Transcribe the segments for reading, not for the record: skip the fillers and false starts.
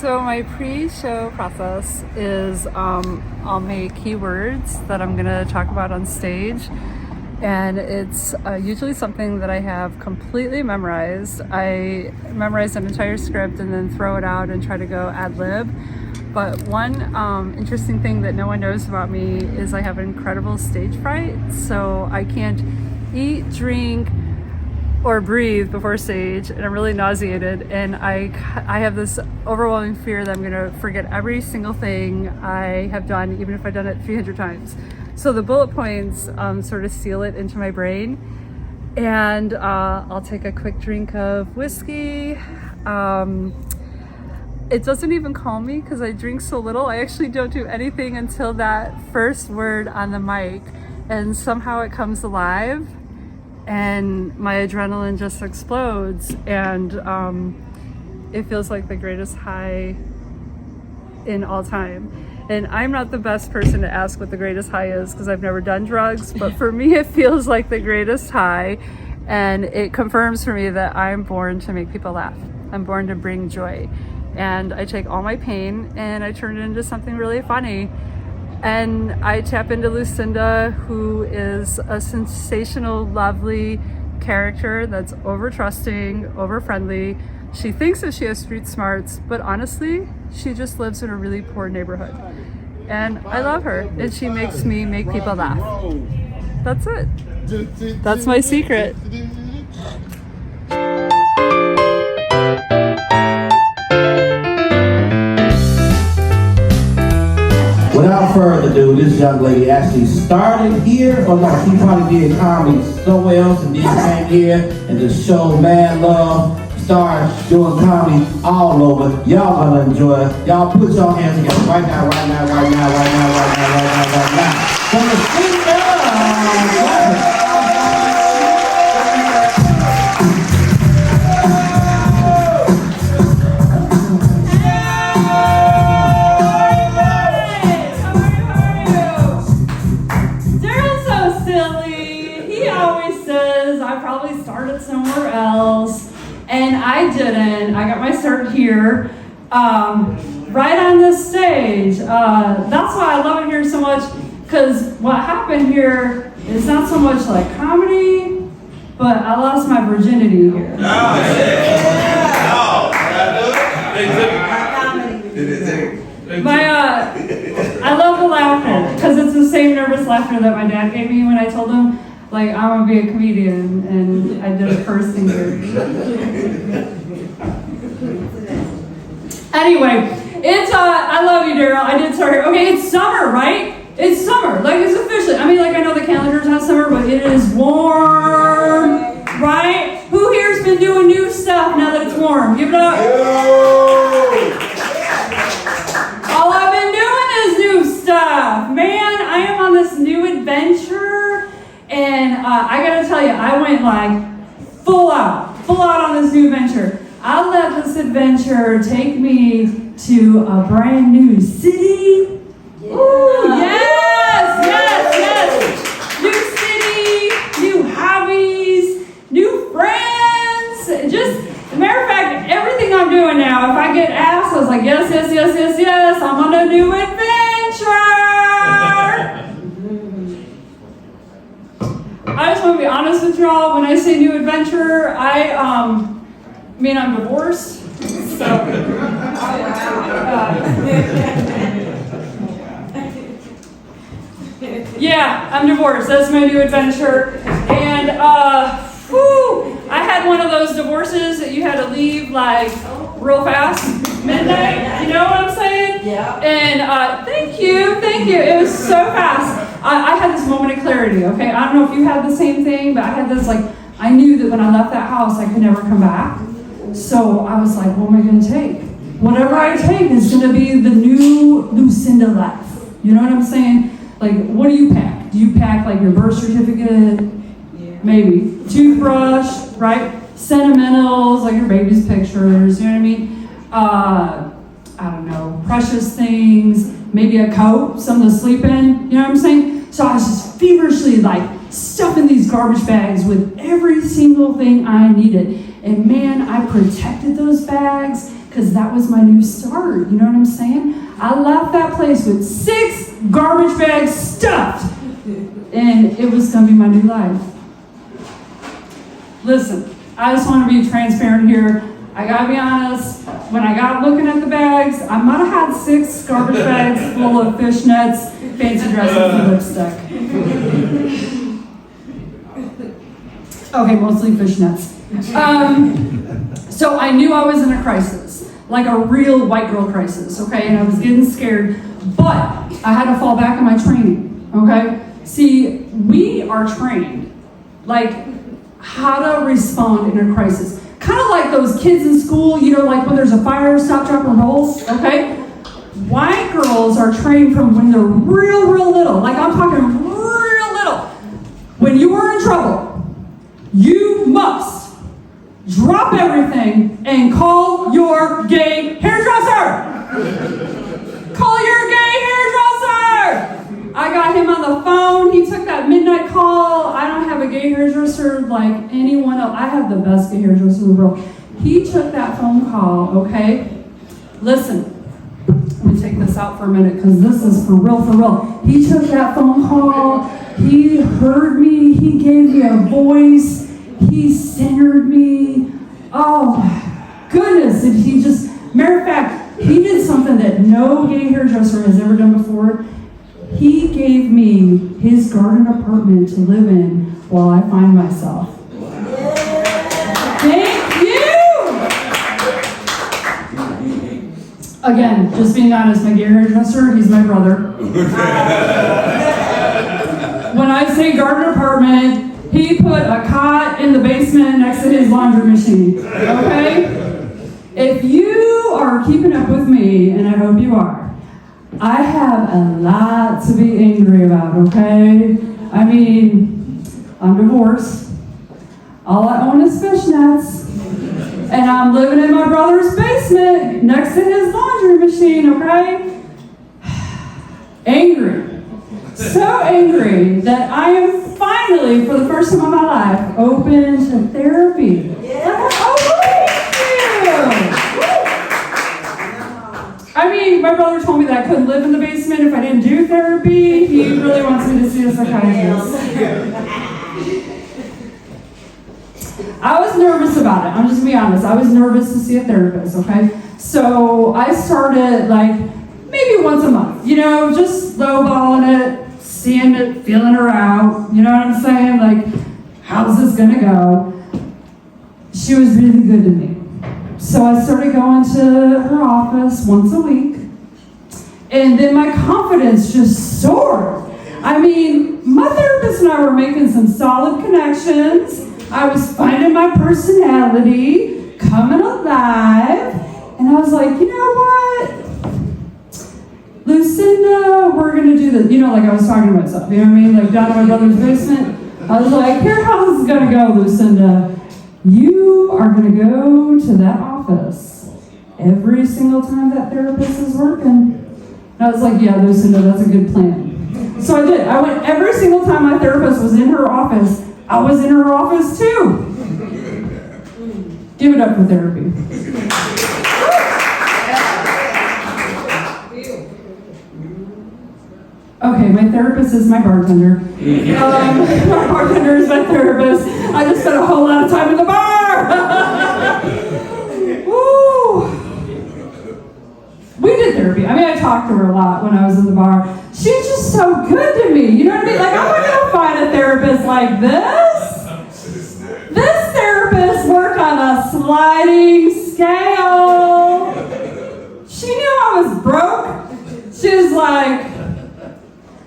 So my pre-show process is I'll make keywords that I'm gonna talk about on stage, and it's usually something that I have completely memorized. I memorize an entire script and then throw it out and try to go ad lib. But one interesting thing that no one knows about me is I have incredible stage fright, so I can't eat, drink, or breathe before stage, and I'm really nauseated, and I have this overwhelming fear that I'm gonna forget every single thing I have done, even if I've done it 300 times. So the bullet points sort of seal it into my brain, and I'll take a quick drink of whiskey. It doesn't even calm me because I drink so little. I actually don't do anything until that first word on the mic, and somehow it comes alive and my adrenaline just explodes, and it feels like the greatest high in all time. And I'm not the best person to ask what the greatest high is because I've never done drugs, but for me it feels like the greatest high, and it confirms for me that I'm born to make people laugh. I'm born to bring joy, and I take all my pain and I turn it into something really funny. And I tap into Lucinda, who is a sensational, lovely character that's over-trusting, over-friendly. She thinks that she has street smarts, but honestly, she just lives in a really poor neighborhood. And I love her, and she makes me make people laugh. That's it. That's my secret. Without further ado, this young lady actually started here, or no, she probably did comedy somewhere else and then came here and just showed mad love, started doing comedy all over. Y'all gonna enjoy it. Y'all put your hands together right now, right now, right now, right now, right now, right now, right now. So Lucinda! I probably started somewhere else, and I didn't. I got my start here, right on this stage. That's why I love it here so much, because what happened here is not so much like comedy, but I lost my virginity here. I love the laughter, because it's the same nervous laughter that my dad gave me when I told him, like, I'm gonna be a comedian, and I did it first in here. Anyway, it's I love you, Daryl. I did start here. Okay, it's summer, right? It's summer. Like, it's officially. I mean, like, I know the calendar's not summer, but it is warm, right? Who here's been doing new stuff now that it's warm? Give it up. All I've been doing is new stuff. Man, I am on this new adventure. And I gotta tell you, I went like full out on this new adventure. I let this adventure take me to a brand new city. Yeah. Ooh, yes. New city, new hobbies, new friends. Just, as a matter of fact, everything I'm doing now, if I get asked, I was like, yes, I'm on a new adventure. I just want to be honest with y'all. When I say new adventure, I'm divorced. So, yeah, I'm divorced. That's my new adventure. And I had one of those divorces that you had to leave like real fast, midnight. You know what I'm saying? Yeah. And thank you. It was so fast. I had this moment of clarity, okay? I don't know if you had the same thing, but I had this, like, I knew that when I left that house, I could never come back. So I was like, what am I going to take? Whatever I take is going to be the new Lucinda life. You know what I'm saying? Like, what do you pack? Do you pack, like, your birth certificate? Yeah. Maybe. Toothbrush, right? Sentimentals, like your baby's pictures, you know what I mean? I don't know, precious things, maybe a coat, something to sleep in, you know what I'm saying? So I was just feverishly like stuffing these garbage bags with every single thing I needed. And man, I protected those bags because that was my new start. You know what I'm saying? I left that place with 6 garbage bags stuffed, and it was going to be my new life. Listen, I just want to be transparent here. I got to be honest. When I got looking at the bags, I might have had 6 garbage bags full of fishnets, fancy dresses, and lipstick. Okay, mostly fishnets. So I knew I was in a crisis, like a real white girl crisis, okay? And I was getting scared, but I had to fall back on my training, okay? See, we are trained, like, how to respond in a crisis. Kind of like those kids in school, you know, like when there's a fire, stop, drop, and rolls, okay? White girls are trained from when they're real, real little. Like, I'm talking real little. When you are in trouble, you must drop everything and call your gay hairdresser. Call your gay hairdresser. I got him on the phone. He took that midnight call. I don't have a gay hairdresser like anyone else. I have the best gay hairdresser in the world. He took that phone call, okay? Listen, let me take this out for a minute because this is for real, for real. He took that phone call. He heard me. He gave me a voice. He centered me. Oh my goodness. And he just, matter of fact, he did something that no gay hairdresser has ever done before. He gave me his garden apartment to live in while I find myself. Thank you! Again, just being honest, my gay hairdresser, he's my brother. When I say garden apartment, he put a cot in the basement next to his laundry machine, okay? If you are keeping up with me, and I hope you are, I have a lot to be angry about, okay? I mean, I'm divorced. All I own is fishnets. And I'm living in my brother's basement next to his laundry machine, okay? Angry. So angry that I am finally, for the first time in my life, open to therapy. I mean, my brother told me that I couldn't live in the basement if I didn't do therapy. He really wants me to see a psychiatrist. I was nervous about it. I'm just going to be honest. I was nervous to see a therapist, okay? So I started, like, maybe once a month, you know, just lowballing it, seeing it, feeling her out. You know what I'm saying? Like, how's this going to go? She was really good to me. So I started going to her office once a week, and then my confidence just soared. I mean, my therapist and I were making some solid connections. I was finding my personality, coming alive, and I was like, you know what? Lucinda, we're going to do this. You know, like I was talking to myself, you know what I mean? Like down in my brother's basement. I was like, here's how this is going to go, Lucinda. You are going to go to that office every single time that therapist is working. And I was like, yeah, Lucinda, that's a good plan. So I did. I went every single time my therapist was in her office. I was in her office too. Give it up for therapy. Okay, my therapist is my bartender. My bartender is my therapist. I just spent a whole lot of time in the bar. Woo. We did therapy. I mean, I talked to her a lot when I was in the bar. She's just so good to me. You know what I mean? Like, I'm not going to find a therapist like this. This therapist worked on a sliding scale. She knew I was broke. She was like,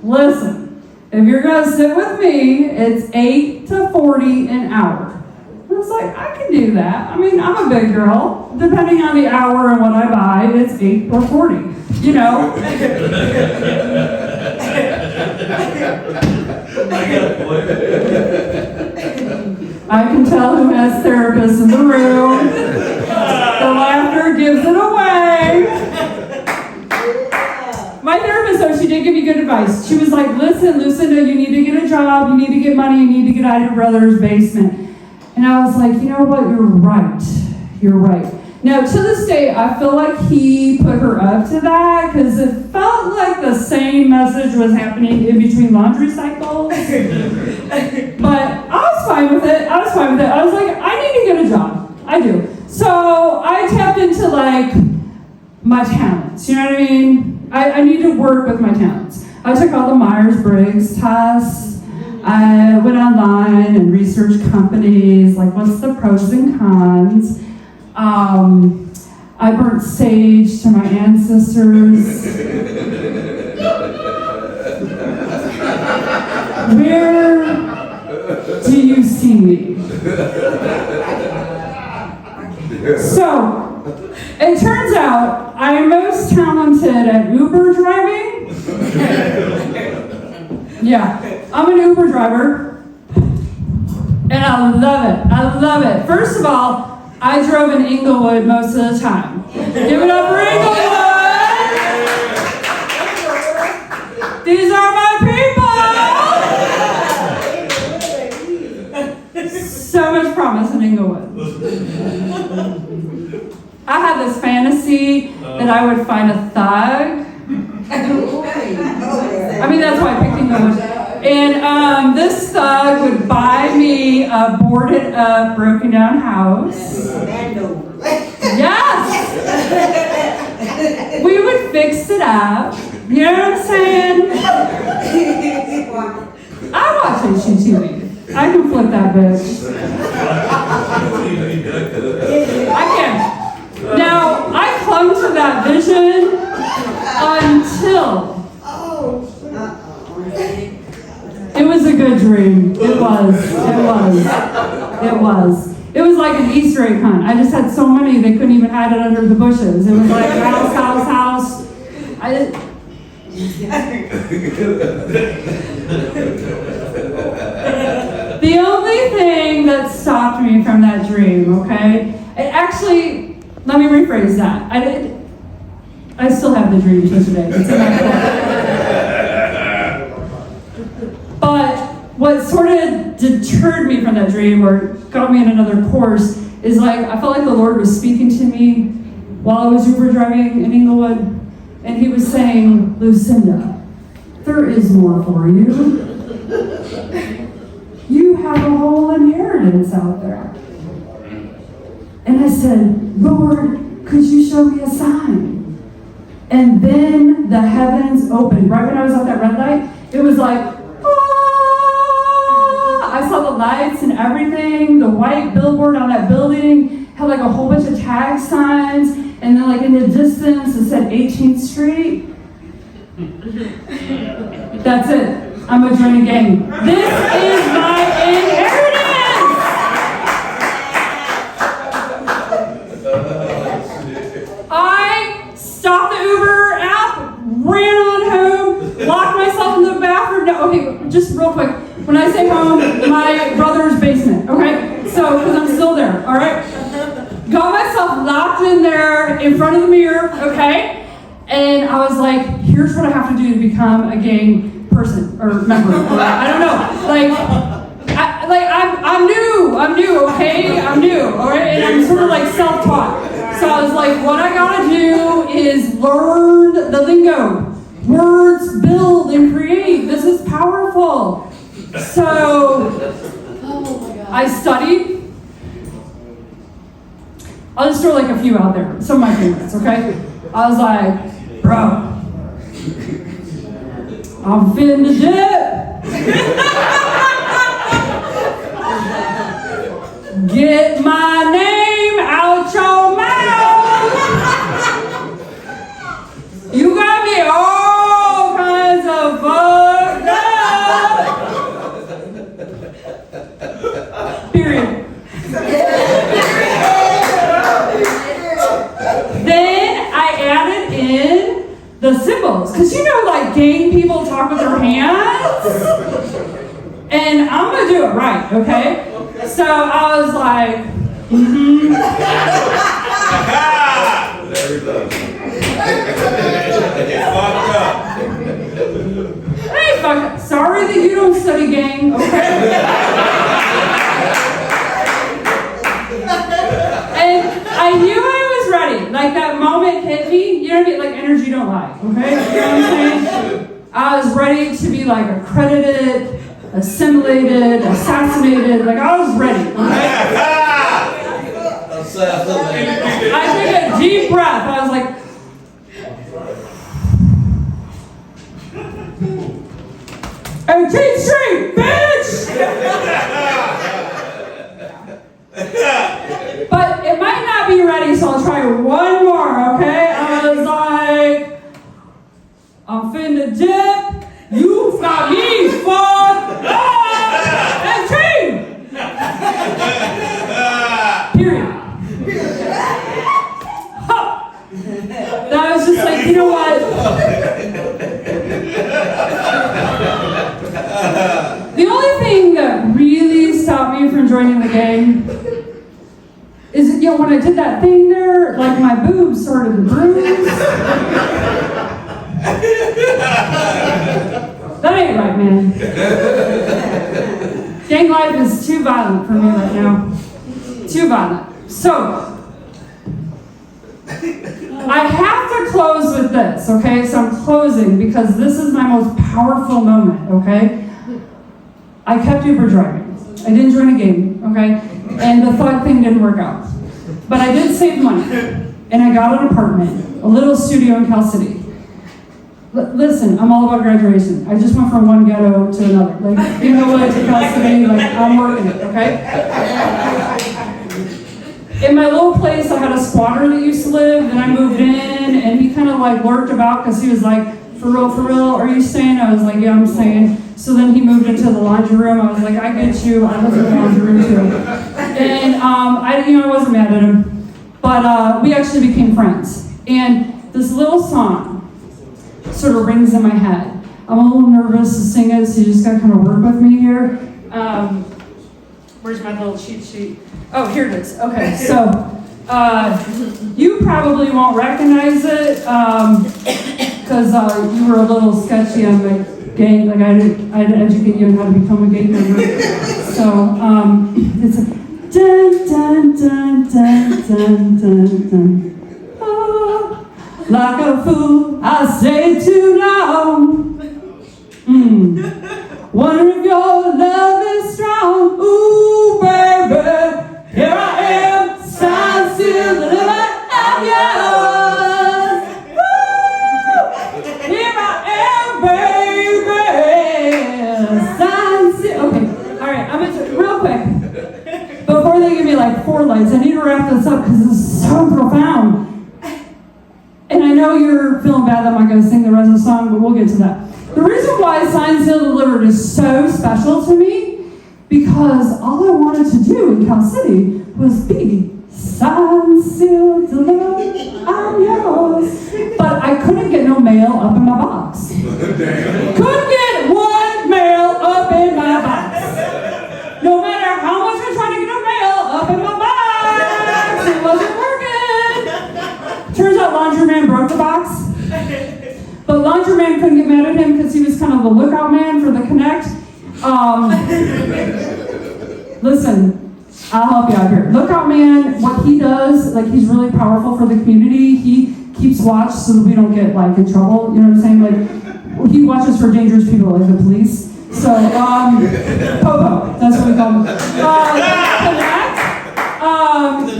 listen, if you're going to sit with me, it's $8 to $40 an hour. I was like, I can do that. I mean, I'm a big girl. Depending on the hour and what I buy, it's $8 or $40. You know? I can tell who has therapists in the room. The laughter gives it away. My therapist, though, she did give me good advice. She was like, listen, Lucinda, you need to get a job, you need to get money, you need to get out of your brother's basement. And I was like, you know what, you're right. You're right. Now, to this day, I feel like he put her up to that because it felt like the same message was happening in between laundry cycles. But I was fine with it. I was like, I need to get a job. I do. So I tapped into like my talents. You know what I mean? I need to work with my talents. I took all the Myers-Briggs tests. I went online and researched companies, like what's the pros and cons. I burnt sage to my ancestors. Where do you see me? So, it turns out I am most talented at Uber driving. Yeah, I'm an Uber driver, and I love it. I love it. First of all, I drove in Inglewood most of the time. Give it up for Inglewood! These are my people! So much promise in Inglewood. I had this fantasy that I would find a thug. I mean, that's why I picked Inglewood. And this thug would buy me a boarded up, broken down house. Yes! We would fix it up. You know what I'm saying? I watch HGTV. I can flip that bitch. I can. Now, I clung to that vision until it was a good dream. It was. It was like an Easter egg hunt. I just had so many they couldn't even hide it under the bushes. It was like house. The only thing that stopped me from that dream, okay? Let me rephrase that. I still have the dream to today. It's in my book. But what sort of deterred me from that dream or got me in another course is like, I felt like the Lord was speaking to me while I was Uber driving in Inglewood, and he was saying, Lucinda, there is more for you. You have a whole inheritance out there. And I said, Lord, could you show me a sign? And then the heavens opened. Right when I was at that red light, it was like, ah! I saw the lights and everything. The white billboard on that building had like a whole bunch of tag signs. And then like in the distance, it said 18th Street. That's it. I'm a joining gang. This is my inheritance! I stopped the Uber app, ran on home, locked myself in the bathroom. No, okay, just real quick. When I say home, my brother's basement, okay? So, because I'm still there, all right? Got myself locked in there in front of the mirror, okay? And I was like, here's what I have to do to become a gang person or member. I don't know. I'm new, okay? I'm new, all right? And I'm sort of like self-taught. So I was like, what I gotta do is learn the lingo. Words build and create. This is powerful. So I studied. I'll just throw like a few out there. Some of my favorites, okay? I was like, bro, I'm finna dip. Get my name out your mouth. You got me all kinds of fucked up. Period. Then I added in the symbols. Because you know, like gang people talk with their hands. And I'm going to do it right, okay? So I was like, Hey, fuck, sorry that you don't study gang, okay? And I knew I was be like accredited, assimilated, assassinated. Like I was ready. I took a deep breath. I was like, "18th Street, bitch!" But it might not be ready, so I'll try one more, okay? I was like, "I'm finna dip. You got me fucked up." And period. That was just like, you know what? The only thing that really stopped me from joining the gang is, when I did that thing there, like my boobs started to bruise. That ain't right, man. Gang life is too violent for me right now. Too violent. So, I have to close with this, okay? So I'm closing because this is my most powerful moment, okay? I kept Uber driving. I didn't join a gang, okay? And the thug thing didn't work out. But I did save money. And I got an apartment, a little studio in Cal City. Listen, I'm all about graduation. I just went from one ghetto to another. Like, you know what, to Cal City, like, I'm working it, okay? In my little place, I had a squatter that used to live, and I moved in, and he kind of like lurked about because he was like, for real, are you staying? I was like, yeah, I'm staying. So then he moved into the laundry room. I was like, I get you. I live in the laundry room too. And I wasn't mad at him, but we actually became friends. And this little song sort of rings in my head. I'm a little nervous to sing it, so you just gotta kind of work with me here. Where's my little cheat sheet? Oh, here it is. Okay, so you probably won't recognize it because you were a little sketchy on the gang. Like I had to educate you on how to become a gang member. So it's a dun dun dun dun dun dun dun. Oh, like a fool, I stayed too long. Wonder if your love is strong. Ooh, baby, here I am, signed, sealed, delivered, I'm yours. Woo! Here I am, baby, signed, sealed. Okay, all right, I'm gonna real quick. Before they give me like 4 lights, I need to wrap this up because this is so profound. And I know you're feeling bad that I'm not going to sing the rest of the song, but we'll get to that. The reason why Signed, Sealed, Delivered is so special to me, because all I wanted to do in Cal City was be signed, sealed, delivered, I'm yours. But I couldn't get no mail up in my box. Couldn't get one mail up in my box. No matter how much I tried to get a mail up in my box, it wasn't working. Turns out Laundryman broke the box. But Laundryman couldn't get mad at him because he was kind of the lookout man for the Connect. Listen, I'll help you out here. Lookout man, what he does, like he's really powerful for the community. He keeps watch so that we don't get like in trouble. You know what I'm saying? Like he watches for dangerous people, like the police. So, Popo, that's what we call him. Connect.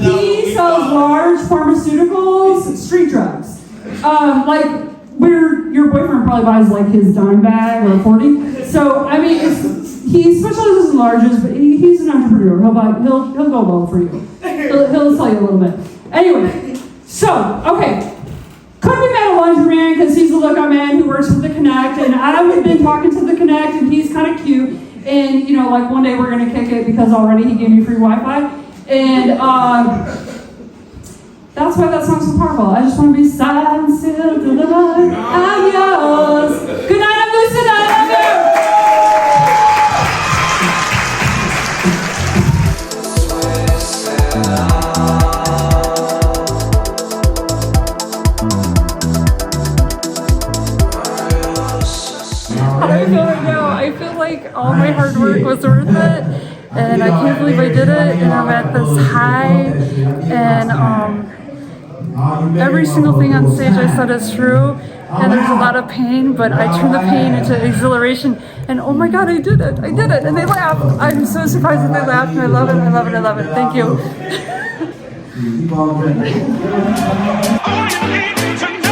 He sells large pharmaceuticals, street drugs. Like where your boyfriend probably buys like his dime bag or a 40. So I mean, he specializes in larges, but he's an entrepreneur. He'll go well for you. He'll sell you a little bit. Anyway, so okay, couldn't be mad at Laundryman because he's a lookout man who works with the Connect, and I've been talking to the Connect, and he's kind of cute. And you know, like one day we're gonna kick it because already he gave me free Wi-Fi, and that's why that song's so powerful. I just want to be signed, sealed, delivered, I'm yours. Good night, I'm Lucinda, I love you. How do I feel right now? I feel like all my hard work was worth it. And I can't believe I did it, and I'm at this high, and every single thing on stage I said is true. and there's a lot of pain, but I turn the pain into exhilaration, and oh my God, I did it, and they laugh. I'm so surprised that they laughed, and I love it, I love it, I love it. Thank you. Keep on drinking. All you need to know.